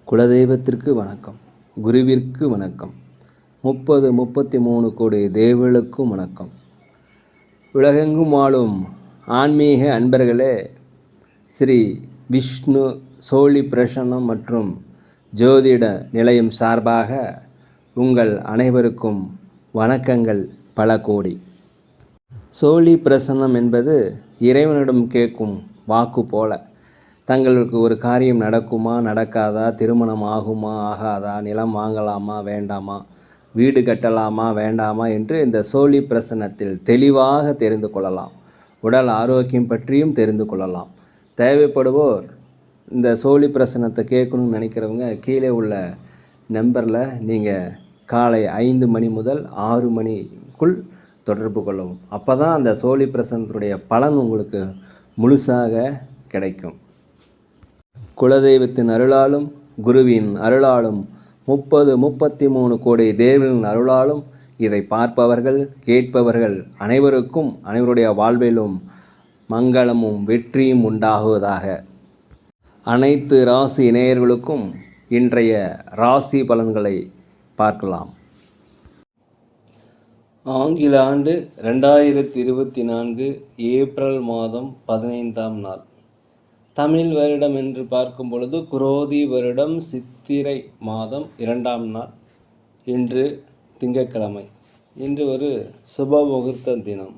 குலதெய்வத்திற்கு வணக்கம், குருவிற்கு வணக்கம், 33 கோடி தேவர்களுக்கும் வணக்கம். உலகெங்கும் வாழும் ஆன்மீக அன்பர்களே, ஸ்ரீ விஷ்ணு சோழி பிரசன்னம் மற்றும் ஜோதிட நிலையம் சார்பாக உங்கள் அனைவருக்கும் வணக்கங்கள் பல கோடி. சோழி பிரசன்னம் என்பது இறைவனிடம் கேட்கும் வாக்கு போல. தங்களுக்கு ஒரு காரியம் நடக்குமா நடக்காதா, திருமணம் ஆகுமா ஆகாதா, நிலம் வாங்கலாமா வேண்டாமா, வீடு கட்டலாமா வேண்டாமா என்று இந்த சோழி பிரசன்னத்தில் தெளிவாக தெரிந்து கொள்ளலாம். உடல் ஆரோக்கியம் பற்றியும் தெரிந்து கொள்ளலாம். தேவைப்படுவோர் இந்த சோழி பிரசன்னத்தை கேட்கணும்னு நினைக்கிறவங்க கீழே உள்ள நம்பரில் நீங்கள் காலை 5 மணி முதல் 6 மணிக்குள் தொடர்பு கொள்ளவும். அப்போ தான் அந்த சோழி பிரசன்னத்துடைய பலன் உங்களுக்கு முழுசாக கிடைக்கும். குலதெய்வத்தின் அருளாலும் குருவின் அருளாலும் 33 கோடி தேவர்களின் அருளாலும் இதை பார்ப்பவர்கள் கேட்பவர்கள் அனைவருக்கும் அனைவருடைய வாழ்விலும் மங்களமும் வெற்றியும் உண்டாகுவதாக. அனைத்து ராசி நேயர்களுக்கும் இன்றைய ராசி பலன்களை பார்க்கலாம். ஆங்கில ஆண்டு 2024 ஏப்ரல் மாதம் 15ஆம் நாள். தமிழ் வருடம் என்று பார்க்கும் பொழுது குரோதி வருடம் சித்திரை மாதம் 2ஆம் நாள். இன்று திங்கட்கிழமை. இன்று ஒரு சுப முகூர்த்த தினம்.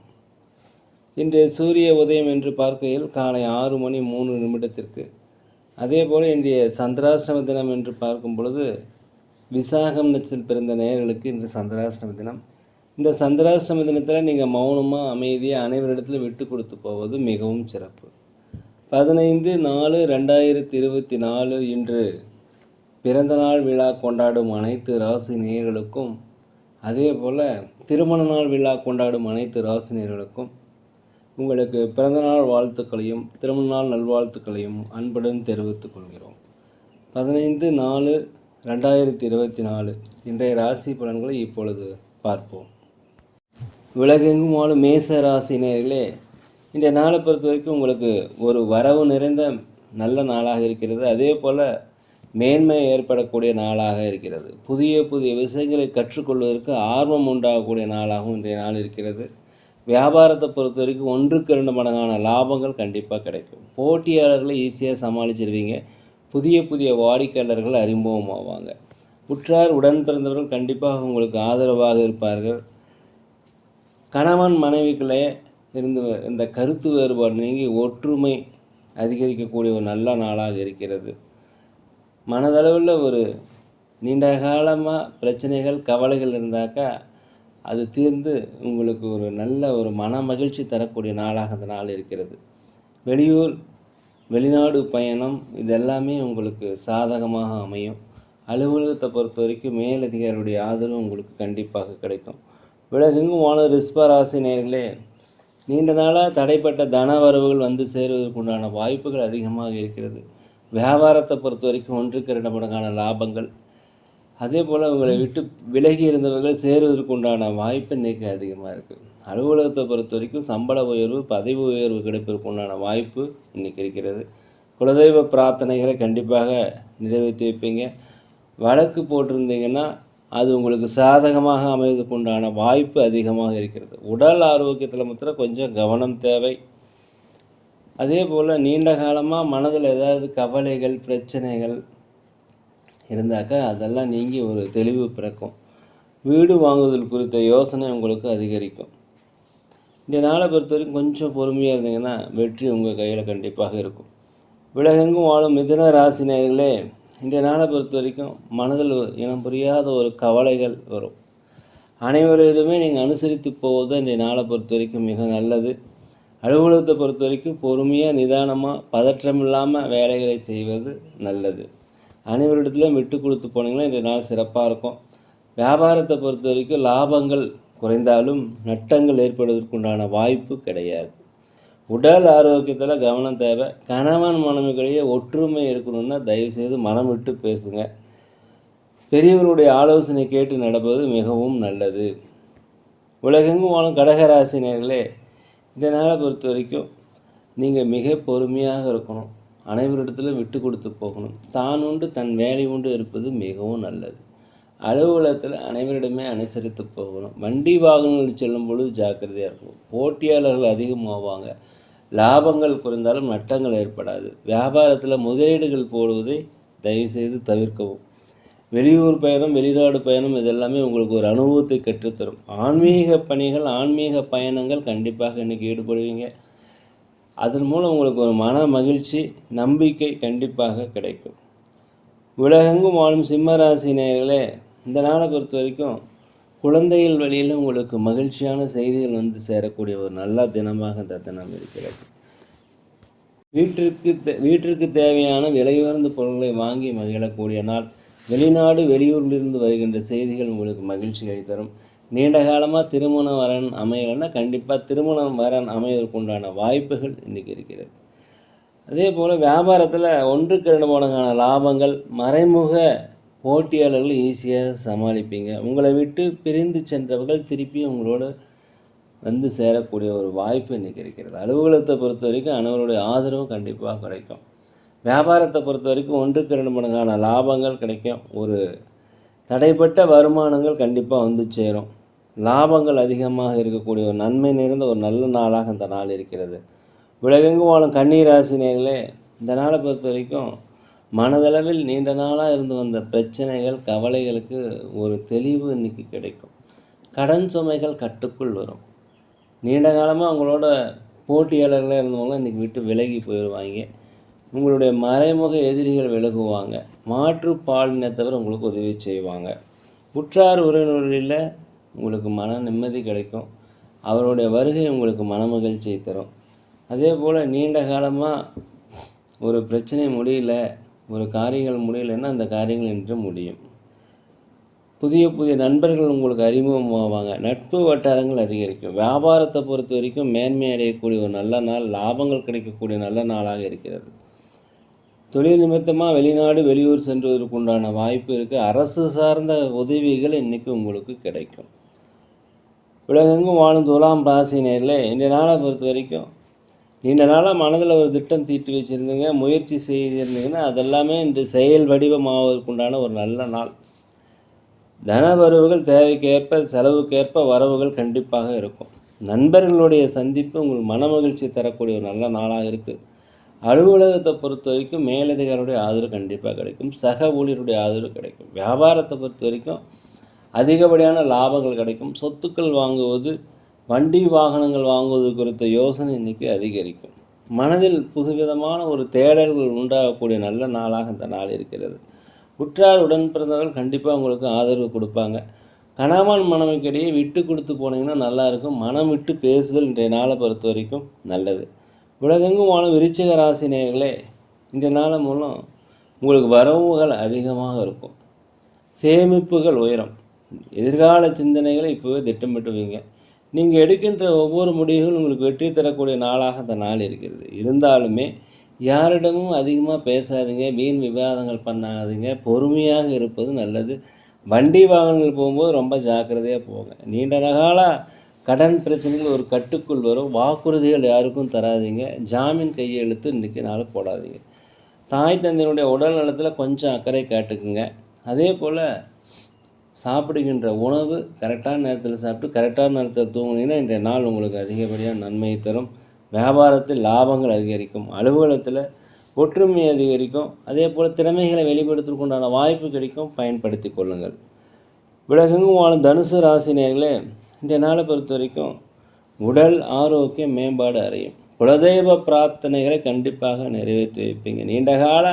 இன்றைய சூரிய உதயம் என்று பார்க்கையில் காலை 6 மணி 3 நிமிடத்திற்கு. அதே போல் இன்றைய சந்திராஷ்டம தினம் என்று பார்க்கும் பொழுது விசாகம் நட்சத்திரத்தில் பிறந்த நேயர்களுக்கு இன்று சந்திராஷ்டம தினம். இந்த சந்திராஷ்டம தினத்தில் நீங்கள் மௌனமாக அமைதியாக அனைவரிடத்தில் விட்டு கொடுத்து போவது மிகவும் சிறப்பு. 15/4/2024 இன்று பிறந்தநாள் விழா கொண்டாடும் அனைத்து ராசி நேயர்களுக்கும், அதே போல் திருமண நாள் விழா கொண்டாடும் அனைத்து ராசி நேயர்களுக்கும் உங்களுக்கு பிறந்தநாள் வாழ்த்துக்களையும் திருமண நாள் நல்வாழ்த்துக்களையும் அன்புடன் தெரிவித்துக் கொள்கிறோம். 15/4/2024 இன்றைய ராசி பலன்களை இப்பொழுது பார்ப்போம். உலகெங்கும் வாழும் மேச ராசி நேயர்களே, இன்றைய நாளை பொறுத்த வரைக்கும் உங்களுக்கு ஒரு வரவு நிறைந்த நல்ல நாளாக இருக்கிறது. அதே போல் மேன்மை ஏற்படக்கூடிய நாளாக இருக்கிறது. புதிய புதிய விஷயங்களை கற்றுக்கொள்வதற்கு ஆர்வம் உண்டாகக்கூடிய நாளாகவும் இன்றைய நாள் இருக்கிறது. வியாபாரத்தை பொறுத்த வரைக்கும் 1க்கு 2 மடங்கான லாபங்கள் கண்டிப்பாக கிடைக்கும். போட்டியாளர்களை ஈஸியாக சமாளிச்சிருவீங்க. புதிய புதிய வாடிக்கையாளர்கள் அறிமுகமாவாங்க. உற்றார் உடன் பிறந்தவர்கள் கண்டிப்பாக உங்களுக்கு ஆதரவாக இருப்பார்கள். கணவன் மனைவிகளே இருந்து இந்த கருத்து வேறுபாடு நீங்கி ஒற்றுமை அதிகரிக்கக்கூடிய ஒரு நல்ல நாளாக இருக்கிறது. மனதளவில் ஒரு நீண்ட காலமாக பிரச்சனைகள் கவலைகள் இருந்தாக்கா அது தீர்ந்து உங்களுக்கு ஒரு நல்ல ஒரு மன மகிழ்ச்சி தரக்கூடிய நாளாக அந்த நாள் இருக்கிறது. வெளியூர் வெளிநாடு பயணம் இதெல்லாமே உங்களுக்கு சாதகமாக அமையும். அலுவலகத்தை பொறுத்த வரைக்கும் மேலதிகாரியுடைய ஆதரவு உங்களுக்கு கண்டிப்பாக கிடைக்கும். உலகெங்கும் வாழும் ரிஷப ராசி நேயர்களே, நீண்ட நாளாக தடைப்பட்ட தன வரவுகள் வந்து சேருவதற்குண்டான வாய்ப்புகள் அதிகமாக இருக்கிறது. வியாபாரத்தை பொறுத்த வரைக்கும் 1க்கு 2 மடங்கான லாபங்கள். அதே போல் உங்களை விட்டு விலகி இருந்தவர்கள் சேருவதற்குண்டான வாய்ப்பு இன்றைக்கி அதிகமாக இருக்குது. அலுவலகத்தை பொறுத்த வரைக்கும் சம்பள உயர்வு பதவி உயர்வு கிடைப்பதற்குண்டான வாய்ப்பு இன்றைக்கி இருக்கிறது. குலதெய்வ பிரார்த்தனைகளை கண்டிப்பாக நிறைவேற்றி வைப்பீங்க. வழக்கு போட்டிருந்தீங்கன்னா அது உங்களுக்கு சாதகமாக அமைவதற்கு உண்டான வாய்ப்பு அதிகமாக இருக்கிறது. உடல் ஆரோக்கியத்தில் மாத்திரம் கொஞ்சம் கவனம் தேவை. அதே போல் நீண்ட காலமாக மனதில் ஏதாவது கவலைகள் பிரச்சனைகள் இருந்தாக்கா அதெல்லாம் நீங்கி ஒரு தெளிவு பிறக்கும். வீடு வாங்குதல் குறித்த யோசனை உங்களுக்கு அதிகரிக்கும். இந்த நாளை பொறுத்த வரைக்கும் கொஞ்சம் பொறுமையாக இருந்தீங்கன்னா வெற்றி உங்கள் கையில் கண்டிப்பாக இருக்கும். உலகெங்கும் வாழும் மிதுன ராசி நேயர்களே, இன்றைய நாளை பொறுத்த வரைக்கும் மனதில் இனம் புரியாத ஒரு கவலைகள் வரும். அனைவரிடமே நீங்கள் அனுசரித்து போவது இன்றைய நாளை பொறுத்த வரைக்கும் மிக நல்லது. அலுவலகத்தை பொறுத்த வரைக்கும் பொறுமையாக நிதானமாக பதற்றம் இல்லாமல் வேலைகளை செய்வது நல்லது. அனைவரிடத்துலையும் விட்டு கொடுத்து போனீங்கன்னா இன்றைய நாள் சிறப்பாக இருக்கும். வியாபாரத்தை பொறுத்த வரைக்கும் லாபங்கள் குறைந்தாலும் நட்டங்கள் ஏற்படுவதற்குண்டான வாய்ப்பு கிடையாது. உடல் ஆரோக்கியத்தில் கவனம் தேவை. கணவன் மனைவிகளிடையே ஒற்றுமை இருக்கணும்னா தயவுசெய்து மனம் விட்டு பேசுங்க. பெரியவருடைய ஆலோசனை கேட்டு நடப்பது மிகவும் நல்லது. உலகெங்கும் வாழும் கடகராசி நேயர்களே, இந்த நாளை பொறுத்த வரைக்கும் நீங்கள் மிக பொறுமையாக இருக்கணும். அனைவரிடத்திலும் விட்டு கொடுத்து போகணும். தான் உண்டு தன் வேலை உண்டு இருப்பது மிகவும் நல்லது. அலுவலகத்தில் அனைவரிடமே அனுசரித்து போகணும். வண்டி வாகனங்கள் செல்லும் பொழுது ஜாக்கிரதையாக இருக்கும். போட்டியாளர்கள் அதிகமாவாங்க. லாபங்கள் குறைந்தாலும் நட்டங்கள் ஏற்படாது. வியாபாரத்தில் முதலீடுகள் போடுவதை தயவுசெய்து தவிர்க்கவும். வெளியூர் பயணம், வெளிநாடு பயணம் இதெல்லாமே உங்களுக்கு ஒரு அனுபவத்தை கற்றுத்தரும். ஆன்மீக பணிகள், ஆன்மீக பயணங்கள் கண்டிப்பாக இன்றைக்கி ஈடுபடுவீங்க. அதன் மூலம் உங்களுக்கு ஒரு மன மகிழ்ச்சி, நம்பிக்கை கண்டிப்பாக கிடைக்கும். உலகெங்கும் வாழும் சிம்மராசி நேயர்களே, இந்த நாளை பொறுத்த வரைக்கும் குழந்தைகள் வழியில் உங்களுக்கு மகிழ்ச்சியான செய்திகள் வந்து சேரக்கூடிய ஒரு நல்ல தினமாக இந்த தினம் இருக்கிறது. வீட்டிற்கு தேவையான விலையுயர்ந்த பொருட்களை வாங்கி மகிழக்கூடிய நாள். வெளிநாடு வெளியூரிலிருந்து வருகின்ற செய்திகள் உங்களுக்கு மகிழ்ச்சி அளித்தரும். நீண்ட காலமாக திருமண வரன் அமையலைன்னா கண்டிப்பாக திருமணம் வரன் அமைவதற்கு உண்டான வாய்ப்புகள் இன்றைக்கி இருக்கிறது. அதே போல் வியாபாரத்தில் 1க்கு 2 மடங்கான லாபங்கள், மறைமுக போட்டியாளர்கள் ஈஸியாக சமாளிப்பீங்க. உங்களை விட்டு பிரிந்து சென்றவர்கள் திருப்பி உங்களோட வந்து சேரக்கூடிய ஒரு வாய்ப்பு இன்றைக்கி இருக்கிறது. அலுவலகத்தை பொறுத்த வரைக்கும் அனைவருடைய ஆதரவு கண்டிப்பாக கிடைக்கும். வியாபாரத்தை பொறுத்த வரைக்கும் 1க்கு 2 மடங்கான லாபங்கள் கிடைக்கும். ஒரு தடைப்பட்ட வருமானங்கள் கண்டிப்பாக வந்து சேரும். லாபங்கள் அதிகமாக இருக்கக்கூடிய ஒரு நன்மை நிறைந்த ஒரு நல்ல நாளாக இந்த நாள் இருக்கிறது. உலகெங்கும் வாழும் கன்னி ராசி நேயர்களே, இந்த நாளை பொறுத்த வரைக்கும் மனதளவில் நீண்ட நாளாக இருந்து வந்த பிரச்சனைகள், கவலைகளுக்கு ஒரு தெளிவு இன்றைக்கி கிடைக்கும். கடன் சுமைகள் கட்டுக்குள் வரும். நீண்ட காலமாக அவங்களோட போட்டியாளர்களாக இருந்தவங்களாம் இன்றைக்கி விட்டு விலகி போயிடுவாங்க. உங்களுடைய மறைமுக எதிரிகள் விலகுவாங்க. மாற்று பாலினத்தவர் உங்களுக்கு உதவி செய்வாங்க. உற்றார் உறவினர்களில் உங்களுக்கு மன நிம்மதி கிடைக்கும். அவருடைய வருகை உங்களுக்கு மன மகிழ்ச்சியை தரும். அதே போல் நீண்ட காலமாக ஒரு பிரச்சனை முடியல, ஒரு காரியங்கள் முடியலைன்னா அந்த காரியங்கள் இன்று முடியும். புதிய புதிய நண்பர்கள் உங்களுக்கு அறிமுகமாவாங்க. நட்பு வட்டாரங்கள் அதிகரிக்கும். வியாபாரத்தை பொறுத்த வரைக்கும் மேன்மை அடையக்கூடிய ஒரு நல்ல நாள், லாபங்கள் கிடைக்கக்கூடிய நல்ல நாளாக இருக்கிறது. தொழில் நிமித்தமாக வெளிநாடு வெளியூர் சென்றுவதற்கு உண்டான வாய்ப்பு இருக்குது. அரசு சார்ந்த உதவிகள் இன்றைக்கி உங்களுக்கு கிடைக்கும். உலகெங்கும் வாழும் துலாம் ராசினியரில் இந்த நாளை பொறுத்த வரைக்கும் நீண்ட நாளாக மனதில் ஒரு திட்டம் தீட்டி வச்சுருந்தீங்க, முயற்சி செய்திருந்தீங்கன்னா அதெல்லாமே இன்று செயல் வடிவமாவதற்குண்டான ஒரு நல்ல நாள். தன வரவுகள் தேவைக்கேற்ப, செலவுக்கேற்ப வரவுகள் கண்டிப்பாக இருக்கும். நண்பர்களுடைய சந்திப்பு உங்களுக்கு மன மகிழ்ச்சி தரக்கூடிய ஒரு நல்ல நாளாக இருக்குது. அலுவலகத்தை பொறுத்த வரைக்கும் மேலதிகாரியுடைய ஆதரவு கண்டிப்பாக கிடைக்கும். சக ஊழியருடைய ஆதரவு கிடைக்கும். வியாபாரத்தை பொறுத்த வரைக்கும் அதிகப்படியான லாபங்கள் கிடைக்கும். சொத்துக்கள் வாங்குவது, வண்டி வாகனங்கள் வாங்குவது குறித்த யோசனை இன்றைக்கி அதிகரிக்கும். மனதில் புதுவிதமான ஒரு தேடல்கள் உண்டாகக்கூடிய நல்ல நாளாக இந்த நாள் இருக்கிறது. உற்றார் உடன் பிறந்தவர்கள் கண்டிப்பாக உங்களுக்கு ஆதரவு கொடுப்பாங்க. கணவன் மனைவிக்கிடையே விட்டு கொடுத்து போனீங்கன்னா நல்லாயிருக்கும். மனம் விட்டு பேசுதல் இன்றைய நாளை பொறுத்த வரைக்கும் நல்லது. உலகெங்கும் வாழும் விருச்சிக ராசி நேயர்களே, இன்றைய நாள் மூலம் உங்களுக்கு வரவுகள் அதிகமாக இருக்கும். சேமிப்புகள் உயரும். எதிர்கால சிந்தனைகளை இப்போவே திட்டமிட்டுவீங்க. நீங்கள் எடுக்கின்ற ஒவ்வொரு முடிவுகளும் உங்களுக்கு வெற்றி தரக்கூடிய நாளாக இந்த நாள் இருக்கிறது. இருந்தாலுமே யாரிடமும் அதிகமாக பேசாதீங்க, வீண் விவாதங்கள் பண்ணாதீங்க, பொறுமையாக இருப்பது நல்லது. வண்டி வாகனங்கள் போகும்போது ரொம்ப ஜாக்கிரதையாக போங்க. நீண்ட கால கடன் பிரச்சனைகள் ஒரு கட்டுக்குள் வரும். வாக்குறுதிகள் யாருக்கும் தராதிங்க. ஜாமீன் கையெழுத்து இன்றைக்கி நாள் போடாதீங்க. தாய் தந்தையினுடைய உடல் நலத்தில் கொஞ்சம் அக்கறை காட்டுக்குங்க. அதே போல் சாப்பிடுகின்ற உணவு கரெக்டான நேரத்தில் சாப்பிட்டு கரெக்டான நேரத்தில் தூங்குனீங்கன்னா இன்றைய நாள் உங்களுக்கு அதிகப்படியான நன்மையை தரும். வியாபாரத்தில் லாபங்கள் அதிகரிக்கும். அலுவலகத்தில் ஒற்றுமை அதிகரிக்கும். அதே போல் திறமைகளை வெளிப்படுத்துவதற்கு உண்டான வாய்ப்பு கிடைக்கும். பயன்படுத்தி கொள்ளுங்கள். உலகெங்கும் வாழும் தனுசு ராசினியர்களே, இன்றைய நாளை பொறுத்த வரைக்கும் உடல் ஆரோக்கிய மேம்பாடு அடையும். குலதெய்வ பிரார்த்தனைகளை கண்டிப்பாக நிறைவேற்றி வைப்பீங்க. நீண்ட கால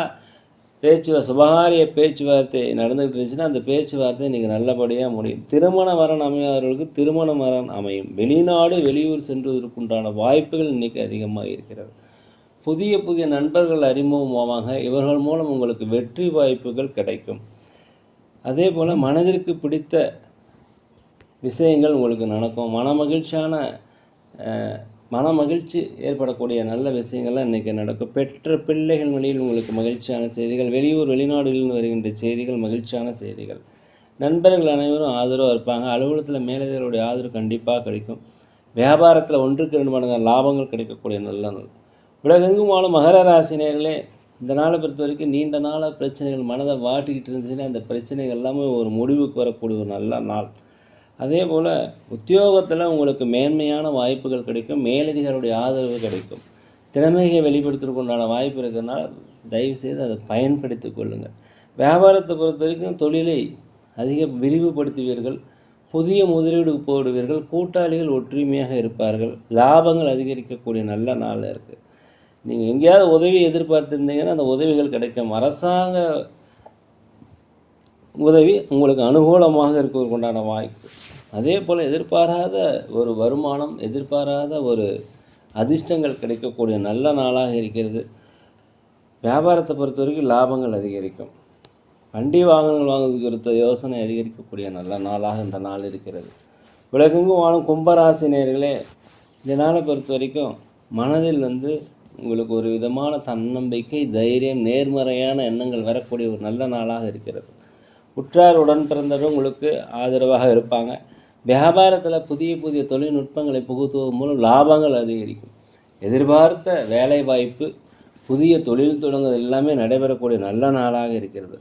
சுபகாரிய பேச்சுவார்த்தை நடந்துகிட்டு இருந்துச்சுன்னா அந்த பேச்சுவார்த்தை இன்றைக்கி நல்லபடியாக முடியும். திருமண வரன் அமையாதவர்களுக்கு திருமண வரன் அமையும். வெளிநாடு வெளியூர் சென்றுவதற்குண்டான வாய்ப்புகள் இன்றைக்கி அதிகமாக இருக்கிறது. புதிய புதிய நண்பர்கள் அறிமுகமாவாங்க. இவர்கள் மூலம் உங்களுக்கு வெற்றி வாய்ப்புகள் கிடைக்கும். அதே போல் மனதிற்கு பிடித்த விஷயங்கள் உங்களுக்கு நடக்கும். மன மகிழ்ச்சி ஏற்படக்கூடிய நல்ல விஷயங்கள்லாம் இன்றைக்கி நடக்கும். பெற்ற பிள்ளைகள் வழியில் உங்களுக்கு மகிழ்ச்சியான செய்திகள், வெளியூர் வெளிநாடுகளில் வருகின்ற செய்திகள் மகிழ்ச்சியான செய்திகள். நண்பர்கள் அனைவரும் ஆதரவாக இருப்பாங்க. அலுவலகத்தில் மேலதிகாரிகளுடைய ஆதரவு கண்டிப்பாக கிடைக்கும். வியாபாரத்தில் 1க்கு 2 மடங்கு லாபங்கள் கிடைக்கக்கூடிய நல்ல நாள். உலகெங்கும் வாழும் மகர ராசினியர்களே, இந்த நாளை பொறுத்த வரைக்கும் நீண்ட நாளாக பிரச்சனைகள் மனதை வாட்டிக்கிட்டு இருந்துச்சுன்னா அந்த பிரச்சனைகள் எல்லாமே ஒரு முடிவுக்கு வரக்கூடிய ஒரு நல்ல நாள். அதே போல் உத்தியோகத்தில் உங்களுக்கு மேன்மையான வாய்ப்புகள் கிடைக்கும், மேலதிகாரியுடைய ஆதரவு கிடைக்கும், திறமையை வெளிப்படுத்துறதுக்கு உண்டான வாய்ப்பு இருக்கிறதுனால தயவுசெய்து அதை பயன்படுத்தி கொள்ளுங்கள். வியாபாரத்தை பொறுத்த வரைக்கும் தொழிலை அதிக விரிவுபடுத்துவீர்கள், புதிய முதலீடு போடுவீர்கள், கூட்டாளிகள் ஒற்றுமையாக இருப்பார்கள், லாபங்கள் அதிகரிக்கக்கூடிய நல்ல நாளில் இருக்குது. நீங்கள் எங்கேயாவது உதவி எதிர்பார்த்துருந்தீங்கன்னா அந்த உதவிகள் கிடைக்கும். அரசாங்க உதவி உங்களுக்கு அனுகூலமாக இருக்கிறதுக்கு உண்டான வாய்ப்பு. அதே போல் எதிர்பாராத ஒரு வருமானம், எதிர்பாராத ஒரு அதிர்ஷ்டங்கள் கிடைக்கக்கூடிய நல்ல நாளாக இருக்கிறது. வியாபாரத்தை பொறுத்த வரைக்கும் லாபங்கள் அதிகரிக்கும், வண்டி வாகனங்கள் வாங்குவது குறித்த யோசனை அதிகரிக்கக்கூடிய நல்ல நாளாக இந்த நாள் இருக்கிறது. உலகெங்கும் வாழும் கும்பராசி நேயர்களே, இந்த நாளை பொறுத்த வரைக்கும் மனதில் உங்களுக்கு ஒரு விதமான தன்னம்பிக்கை, தைரியம், நேர்மறையான எண்ணங்கள் வரக்கூடிய ஒரு நல்ல நாளாக இருக்கிறது. உற்றார் உடன் பிறந்தவர்கள் உங்களுக்கு ஆதரவாக இருப்பாங்க. வியாபாரத்தில் புதிய புதிய தொழில்நுட்பங்களை புகுத்துவதன் மூலம் லாபங்கள் அதிகரிக்கும். எதிர்பார்த்த வேலை வாய்ப்பு, புதிய தொழில் தொடங்குவது எல்லாமே நடைபெறக்கூடிய நல்ல நாளாக இருக்கிறது.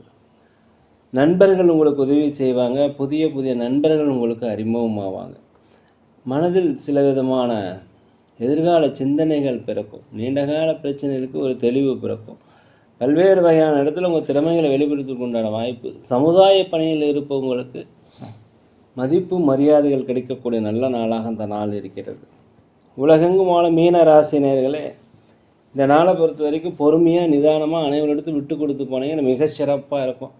நண்பர்கள் உங்களுக்கு உதவி செய்வாங்க, புதிய புதிய நண்பர்கள் உங்களுக்கு அறிமுகமாவாங்க. மனதில் சில விதமான எதிர்கால சிந்தனைகள் பிறக்கும், நீண்டகால பிரச்சனைகளுக்கு ஒரு தெளிவு பிறக்கும். பல்வேறு வகையான இடத்துல உங்கள் திறமைகளை வெளிப்படுத்துவதற்கு உண்டான வாய்ப்பு. சமுதாய பணியில் இருப்பவங்களுக்கு மதிப்பு மரியாதைகள் கிடைக்கக்கூடிய நல்ல நாளாக இந்த நாள் இருக்கிறது. உலகெங்கும் வாழும் மீன ராசினியர்களே, இந்த நாளை பொறுத்த வரைக்கும் பொறுமையாக நிதானமாக அனைவரிடத்து விட்டு கொடுத்து போனீங்கன்னா மிக சிறப்பாக இருக்கும்.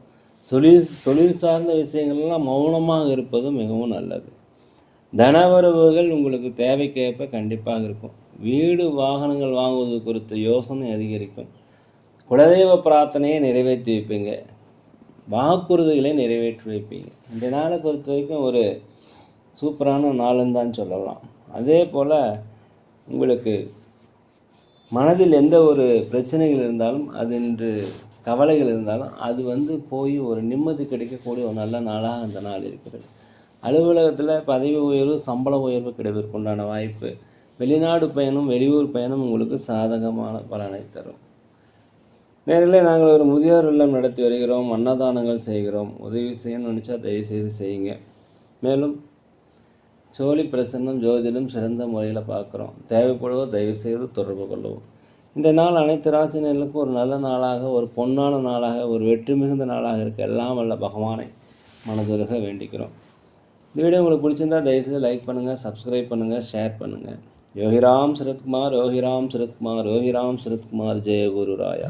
தொழில் சார்ந்த விஷயங்கள்லாம் மௌனமாக இருப்பது மிகவும் நல்லது. தனவரவுகள் உங்களுக்கு தேவைக்கேற்ப கண்டிப்பாக இருக்கும். வீடு வாகனங்கள் வாங்குவது குறித்த யோசனை அதிகரிக்கும். குலதெய்வ பிரார்த்தனையை நிறைவேற்றி வைப்பீங்க, வாக்குறுதிகளை நிறைவேற்றி வைப்பீங்க. இந்த நாளை பொறுத்த வரைக்கும் ஒரு சூப்பரான நாளுன்னு தான் சொல்லலாம். அதே போல் உங்களுக்கு மனதில் எந்த ஒரு பிரச்சனைகள் இருந்தாலும், அது இன்று கவலைகள் இருந்தாலும் அது போய் ஒரு நிம்மதி கிடைக்கக்கூடிய ஒரு நல்ல நாளாக அந்த நாள் இருக்கிறது. அலுவலகத்தில் பதவி உயர்வு, சம்பள உயர்வு கிடைப்பதற்கு உண்டான வாய்ப்பு. வெளிநாடு பயணம், வெளியூர் பயணம் உங்களுக்கு சாதகமான பலனை தரும். நேரிலே நாங்கள் ஒரு முதியோர் இல்லம் நடத்தி வருகிறோம், அன்னதானங்கள் செய்கிறோம். உதவி செய்யணும்னு நினச்சா தயவுசெய்து செய்யுங்க. மேலும் சோழி பிரசன்னம், ஜோதிடம் சிறந்த முறையில் பார்க்குறோம். தேவைப்படுவோ தயவுசெய்து தொடர்பு கொள்ளவும். இந்த நாள் அனைத்து ராசினர்களுக்கும் ஒரு நல்ல நாளாக, ஒரு பொன்னான நாளாக, ஒரு வெற்றி மிகுந்த நாளாக இருக்க எல்லாம் வல்ல பகவானை மனதுருக வேண்டிக்கிறோம். இந்த வீடியோ உங்களுக்கு பிடிச்சிருந்தா தயவுசெய்து லைக் பண்ணுங்கள், சப்ஸ்கிரைப் பண்ணுங்கள், ஷேர் பண்ணுங்கள். யோகிராம் சரத்குமார், யோகிராம் சரத்குமார், யோகிராம் சரத்குமார். ஜெய குரு ராயா.